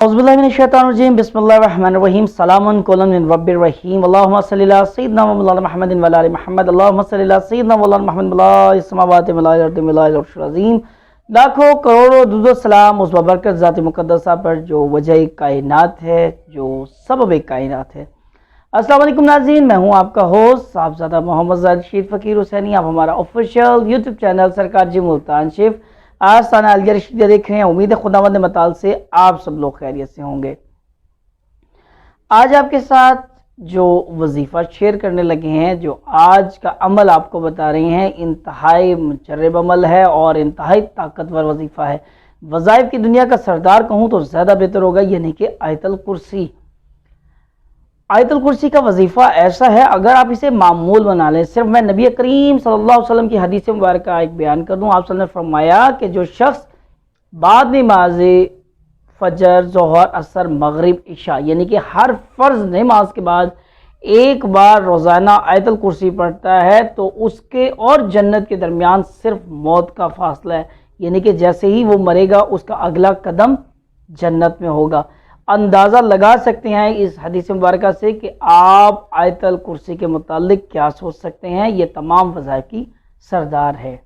औज़ुबिल्लाहिमिनश्शैतानिर्रजीम बिस्मिल्लाहिर्रहमानिर्रहीम सलामुन कौलन मिन रब्बिर रहीम अल्लाहुम्मा सल्लि अला सय्यिदिना व मौलाना मुहम्मदिन व अला आलि मुहम्मद अल्लाहुम्मा सल्लि अला सय्यिदिना मौलाना मुहम्मद बिलाइस समावाति बिलाइल अर्दि बिलाइल अर्शिल अज़ीम। लाखों करोड़ों दुरूद सलाम उस बबरकत ज़ात मुक़द्दसा पर जो वजह कायनात है, जो सबब कायनात है। अस्सलाम वालेकुम नाज़रीन, मैं हूँ आपका होस्ट साहबज़ादा मोहम्मद ज़ाहिद रशीद फ़कीर हुसैनी। आप हमारा ऑफिशियल यूट्यूब चैनल सरकार जी मुल्तान शिफ आस्ताना अलगिया रशीदिया देख रहे हैं। उम्मीद है खुदावंद मताल से आप सब लोग खैरियत से होंगे। आज आपके साथ जो वजीफ़ा शेयर करने लगे हैं, जो आज का अमल आपको बता रहे हैं, इंतहाई मुजर्रब अमल है और इंतहाई ताकतवर वजीफ़ा है। वज़ाइफ की दुनिया का सरदार कहूँ तो ज़्यादा बेहतर होगा, यानी कि आयतुल कुर्सी। आयतुल कुर्सी का वजीफ़ा ऐसा है, अगर आप इसे मामूल बना लें। सिर्फ मैं नबी करीम सल्लल्लाहु अलैहि वसल्लम की हदीस मुबारक का एक बयान कर दूं। आप सल्लल्लाहु अलैहि वसल्लम ने फरमाया कि जो शख्स बाद नमाज फजर, ज़ोहर, असर, मगरिब, इशा यानी कि हर फ़र्ज़ नमाज के बाद एक बार रोज़ाना आयतुल कुर्सी पढ़ता है तो उसके और जन्नत के दरमियान सिर्फ मौत का फासला है, यानी कि जैसे ही वो मरेगा उसका अगला कदम जन्नत में होगा। अंदाज़ा लगा सकते हैं इस हदीस मुबारक से कि आप आयतुल कुर्सी के मुतालिक क्या सोच सकते हैं। ये तमाम वज़ाइफ की सरदार है।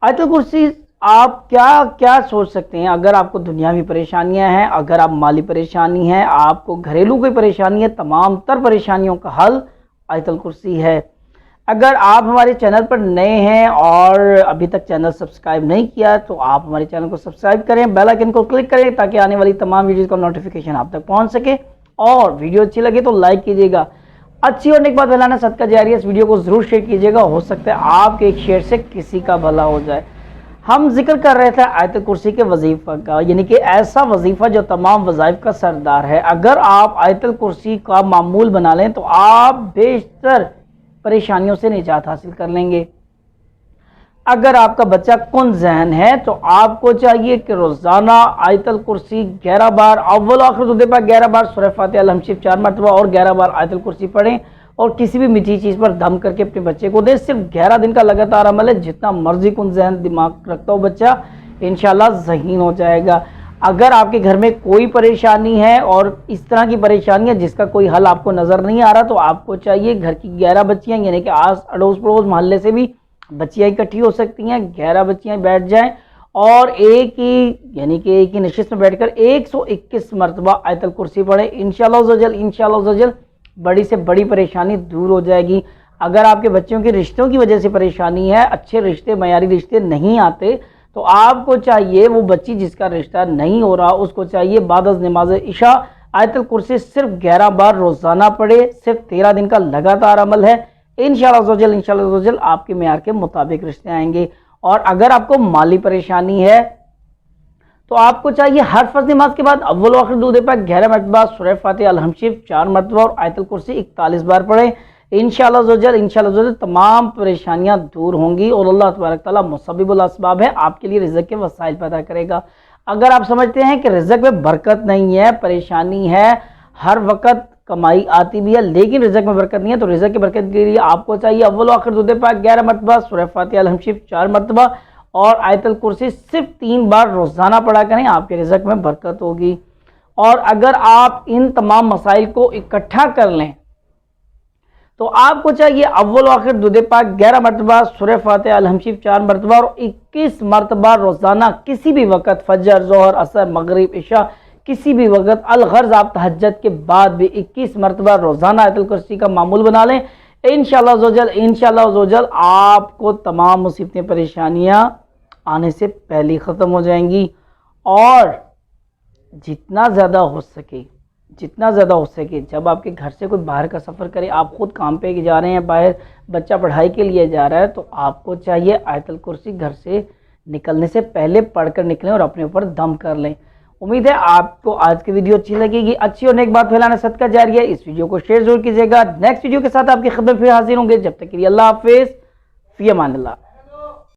आयतुल कुर्सी आप क्या क्या सोच सकते हैं। अगर आपको दुनियावी परेशानियां हैं, अगर आप माली परेशानी है, आपको घरेलू कोई परेशानी है, तमाम तर परेशानियों का हल आयतुल कुर्सी है। अगर आप हमारे चैनल पर नए हैं और अभी तक चैनल सब्सक्राइब नहीं किया तो आप हमारे चैनल को सब्सक्राइब करें, बेल आइकन को क्लिक करें ताकि आने वाली तमाम वीडियोज़ का नोटिफिकेशन आप तक पहुंच सके। और वीडियो अच्छी लगे तो लाइक कीजिएगा। अच्छी और नेक बात फैलाना सदका जारी है, इस वीडियो को ज़रूर शेयर कीजिएगा। हो सकता है आपके एक शेयर से किसी का भला हो जाए। हम जिक्र कर रहे थे आयतुल कुर्सी के वजीफ़ा का, यानी कि ऐसा वजीफ़ा जो तमाम वज़ाइफ का सरदार है। अगर आप आयतुल कुर्सी का मामूल बना लें तो आप बेशतर परेशानियों से निजात हासिल कर लेंगे। अगर आपका बच्चा कुन ज़हन है तो आपको चाहिए कि रोज़ाना आयतुल कुर्सी 11 बार, अव्वल आखिर दुदे पर 11 बार, सूरह फातिहा अल हमशिफ 4 मरतबा और 11 बार आयतुल कुर्सी पढ़ें और किसी भी मीठी चीज़ पर दम करके अपने बच्चे को दें। सिर्फ 11 दिन का लगातार अमल है। जितना मर्जी कुन ज़हन दिमाग रखता हो बच्चा, इंशाल्लाह ज़हीन हो जाएगा। अगर आपके घर में कोई परेशानी है और इस तरह की परेशानी है जिसका कोई हल आपको नज़र नहीं आ रहा, तो आपको चाहिए घर की 11 बच्चियाँ, यानी कि आस अड़ोस पड़ोस मोहल्ले से भी बच्चियाँ इकट्ठी हो सकती हैं। 11 बच्चियाँ बैठ जाएं और एक ही नशिस्त में बैठकर 121 मरतबा आयतुल कुर्सी पढ़ें। इंशाअल्लाह बड़ी से बड़ी परेशानी दूर हो जाएगी। अगर आपके बच्चों के रिश्तों की वजह से परेशानी है, अच्छे रिश्ते, मयारी रिश्ते नहीं आते, तो आपको चाहिए वो बच्ची जिसका रिश्ता नहीं हो रहा, उसको चाहिए बाद नमाज इशा आयतुल कुर्सी सिर्फ 11 बार रोज़ाना पढ़े। सिर्फ 13 दिन का लगातार अमल है। इंशाअल्लाह आपके मेयार के मुताबिक रिश्ते आएंगे। और अगर आपको माली परेशानी है तो आपको चाहिए हर फर्ज नमाज के बाद अव्वल आखिर दूदे पर 11 मरतबा, सूरह फातिहा अल हमशिफ 4 मरतबा और आयतुल कुर्सी 41 बार पढ़ें। इंशाअल्लाह तमाम परेशानियां दूर होंगी और अल्लाह तबारक तआला मुसब्बिबुल असबाब है, आपके लिए रिज़्क़ के वसाइल पैदा करेगा। अगर आप समझते हैं कि रिज़्क़ में बरकत नहीं है, परेशानी है, हर वक्त कमाई आती भी है लेकिन रिज़्क़ में बरकत नहीं है, तो रिज़्क़ की बरकत के लिए आपको चाहिए अव्वल आखिर दूदे पर 11 मरतबा, सूरह फातिहा अल हमशिफ 4 मरतबा और आयतुल कुर्सी सिर्फ 3 बार रोज़ाना पढ़ा करें। आपके रिज़्क़ में बरकत होगी। और अगर आप इन तमाम मसाइल को इकट्ठा कर लें तो आपको चाहिए अव्वल आखिर दूदे पाक 11 मरतबा, सूरह फातिहा अल हमशिफ 4 मरतबा और 21 मरतबा रोज़ाना किसी भी वक्त, फजर, ज़ोहर, असर, मगरिब, इशा, किसी भी वक्त, अलगर्ज आप तहज्जुद के बाद भी 21 मरतबा रोज़ाना आयतुल कुर्सी का मामूल बना लें। इंशाअल्लाह आपको तमाम मुसीबतें, परेशानियां आने से पहले ख़त्म हो जाएंगी। और जितना ज़्यादा हो सके जब आपके घर से कोई बाहर का सफ़र करे, आप ख़ुद काम पे जा रहे हैं, बाहर बच्चा पढ़ाई के लिए जा रहा है, तो आपको चाहिए आयतुल कुर्सी घर से निकलने से पहले पढ़कर निकलें और अपने ऊपर दम कर लें। उम्मीद है आपको आज की वीडियो अच्छी लगेगी। अच्छी और नेक बात फैलाना सदका जारी है। इस वीडियो को शेयर जरूर कीजिएगा। नेक्स्ट वीडियो के साथ आपकी खिदमत फिर हाजिर होंगे। जब तक के लिए अल्लाह हाफिज़, फ़ी अमान अल्लाह।